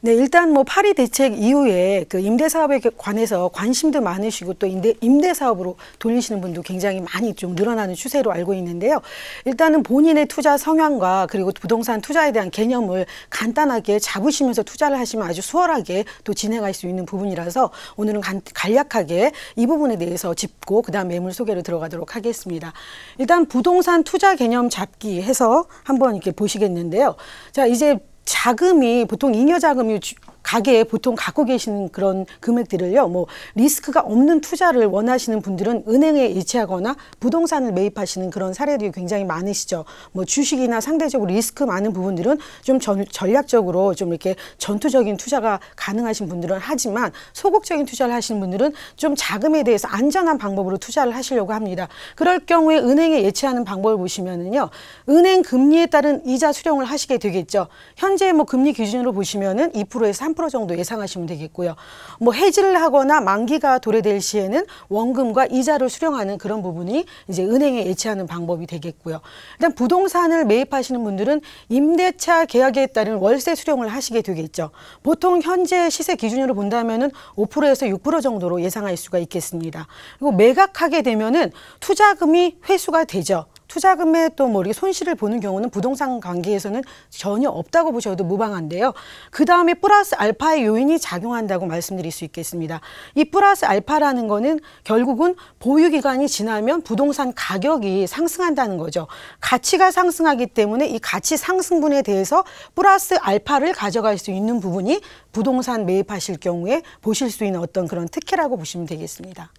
네, 일단 뭐 파리 대책 이후에 그 임대 사업에 관해서 관심도 많으시고 또 임대 사업으로 돌리시는 분도 굉장히 많이 좀 늘어나는 추세로 알고 있는데요. 일단은 본인의 투자 성향과 그리고 부동산 투자에 대한 개념을 간단하게 잡으시면서 투자를 하시면 아주 수월하게 또 진행할 수 있는 부분이라서 오늘은 간략하게 이 부분에 대해서 짚고 그다음 매물 소개로 들어가도록 하겠습니다. 일단 부동산 투자 개념 잡기 해서 한번 이렇게 보시겠는데요. 자, 이제 자금이 보통 잉여 자금이 가게에 보통 갖고 계시는 그런 금액들을요, 뭐 리스크가 없는 투자를 원하시는 분들은 은행에 예치하거나 부동산을 매입하시는 그런 사례들이 굉장히 많으시죠. 뭐 주식이나 상대적으로 리스크 많은 부분들은 좀 전략적으로 좀 이렇게 전투적인 투자가 가능하신 분들은 하지만 소극적인 투자를 하시는 분들은 좀 자금에 대해서 안전한 방법으로 투자를 하시려고 합니다. 그럴 경우에 은행에 예치하는 방법을 보시면은요, 은행 금리에 따른 이자 수령을 하시게 되겠죠. 현재 뭐 금리 기준으로 보시면은 2%에서 3% 정도 예상하시면 되겠고요. 뭐 해지를 하거나 만기가 도래될 시에는 원금과 이자를 수령하는 그런 부분이 이제 은행에 예치하는 방법이 되겠고요. 일단 부동산을 매입하시는 분들은 임대차 계약에 따른 월세 수령을 하시게 되겠죠. 보통 현재 시세 기준으로 본다면은 5%에서 6% 정도로 예상할 수가 있겠습니다. 그리고 매각하게 되면은 투자금이 회수가 되죠. 투자금에 또 뭐 이렇게 손실을 보는 경우는 부동산 관계에서는 전혀 없다고 보셔도 무방한데요. 그 다음에 플러스 알파의 요인이 작용한다고 말씀드릴 수 있겠습니다. 이 플러스 알파라는 거는 결국은 보유 기간이 지나면 부동산 가격이 상승한다는 거죠. 가치가 상승하기 때문에 이 가치 상승분에 대해서 플러스 알파를 가져갈 수 있는 부분이 부동산 매입하실 경우에 보실 수 있는 어떤 그런 특혜라고 보시면 되겠습니다.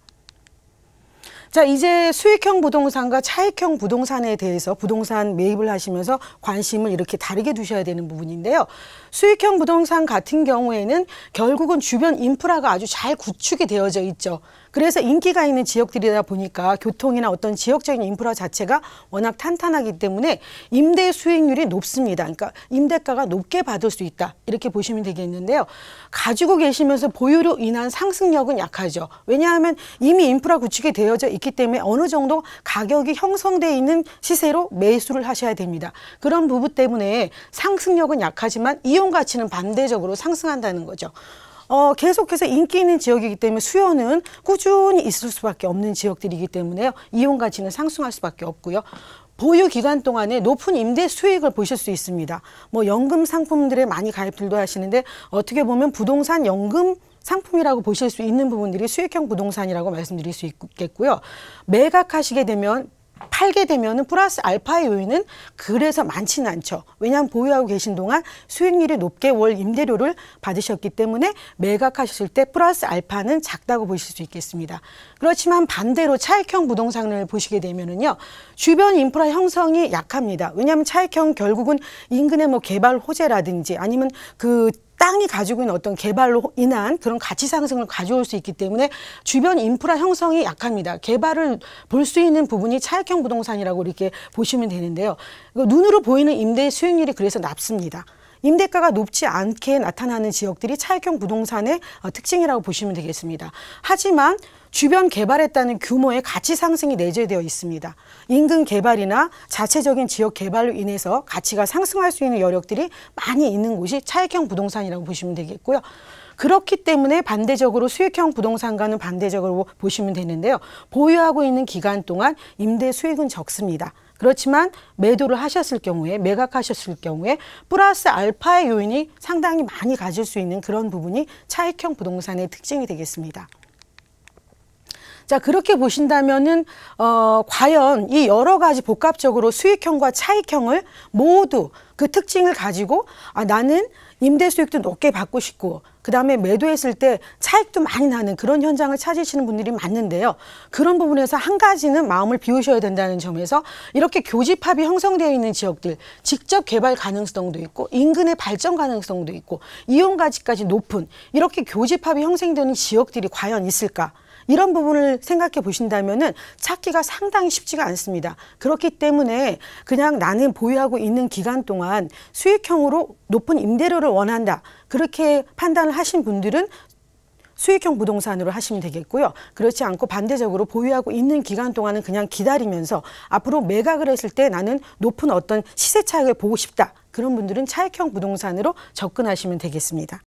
자, 이제 수익형 부동산과 차익형 부동산에 대해서 부동산 매입을 하시면서 관심을 이렇게 다르게 두셔야 되는 부분인데요. 수익형 부동산 같은 경우에는 결국은 주변 인프라가 아주 잘 구축이 되어져 있죠. 그래서 인기가 있는 지역들이다 보니까 교통이나 어떤 지역적인 인프라 자체가 워낙 탄탄하기 때문에 임대 수익률이 높습니다. 그러니까 임대가가 높게 받을 수 있다. 이렇게 보시면 되겠는데요. 가지고 계시면서 보유로 인한 상승력은 약하죠. 왜냐하면 이미 인프라 구축이 되어져 있기 때문에 어느 정도 가격이 형성되어 있는 시세로 매수를 하셔야 됩니다. 그런 부분 때문에 상승력은 약하지만 이용 가치는 반대적으로 상승한다는 거죠. 계속해서 인기 있는 지역이기 때문에 수요는 꾸준히 있을 수밖에 없는 지역들이기 때문에요. 이용 가치는 상승할 수밖에 없고요. 보유 기간 동안에 높은 임대 수익을 보실 수 있습니다. 뭐 연금 상품들에 많이 가입들도 하시는데 어떻게 보면 부동산 연금 상품이라고 보실 수 있는 부분들이 수익형 부동산이라고 말씀드릴 수 있겠고요. 매각하시게 되면 팔게 되면은 플러스 알파의 요인은 그래서 많지는 않죠. 왜냐하면 보유하고 계신 동안 수익률이 높게 월 임대료를 받으셨기 때문에 매각하셨을 때 플러스 알파는 작다고 보실 수 있겠습니다. 그렇지만 반대로 차익형 부동산을 보시게 되면은요, 주변 인프라 형성이 약합니다. 왜냐하면 차익형 결국은 인근의 뭐 개발 호재라든지 아니면 그 땅이 가지고 있는 어떤 개발로 인한 그런 가치 상승을 가져올 수 있기 때문에 주변 인프라 형성이 약합니다. 개발을 볼 수 있는 부분이 차익형 부동산이라고 이렇게 보시면 되는데요. 눈으로 보이는 임대 수익률이 그래서 낮습니다. 임대가가 높지 않게 나타나는 지역들이 차익형 부동산의 특징이라고 보시면 되겠습니다. 하지만 주변 개발에 따른 규모의 가치 상승이 내재되어 있습니다. 인근 개발이나 자체적인 지역 개발로 인해서 가치가 상승할 수 있는 여력들이 많이 있는 곳이 차익형 부동산이라고 보시면 되겠고요. 그렇기 때문에 반대적으로 수익형 부동산과는 반대적으로 보시면 되는데요. 보유하고 있는 기간 동안 임대 수익은 적습니다. 그렇지만 매도를 하셨을 경우에, 매각하셨을 경우에 플러스 알파의 요인이 상당히 많이 가질 수 있는 그런 부분이 차익형 부동산의 특징이 되겠습니다. 자, 그렇게 보신다면은 과연 이 여러 가지 복합적으로 수익형과 차익형을 모두 그 특징을 가지고 나는 임대 수익도 높게 받고 싶고 그 다음에 매도했을 때 차익도 많이 나는 그런 현장을 찾으시는 분들이 많은데요. 그런 부분에서 한 가지는 마음을 비우셔야 된다는 점에서 이렇게 교집합이 형성되어 있는 지역들, 직접 개발 가능성도 있고 인근의 발전 가능성도 있고 이용 가치까지 높은 이렇게 교집합이 형성되는 지역들이 과연 있을까? 이런 부분을 생각해 보신다면은 찾기가 상당히 쉽지가 않습니다. 그렇기 때문에 그냥 나는 보유하고 있는 기간 동안 수익형으로 높은 임대료를 원한다. 그렇게 판단을 하신 분들은 수익형 부동산으로 하시면 되겠고요. 그렇지 않고 반대적으로 보유하고 있는 기간 동안은 그냥 기다리면서 앞으로 매각을 했을 때 나는 높은 어떤 시세 차익을 보고 싶다. 그런 분들은 차익형 부동산으로 접근하시면 되겠습니다.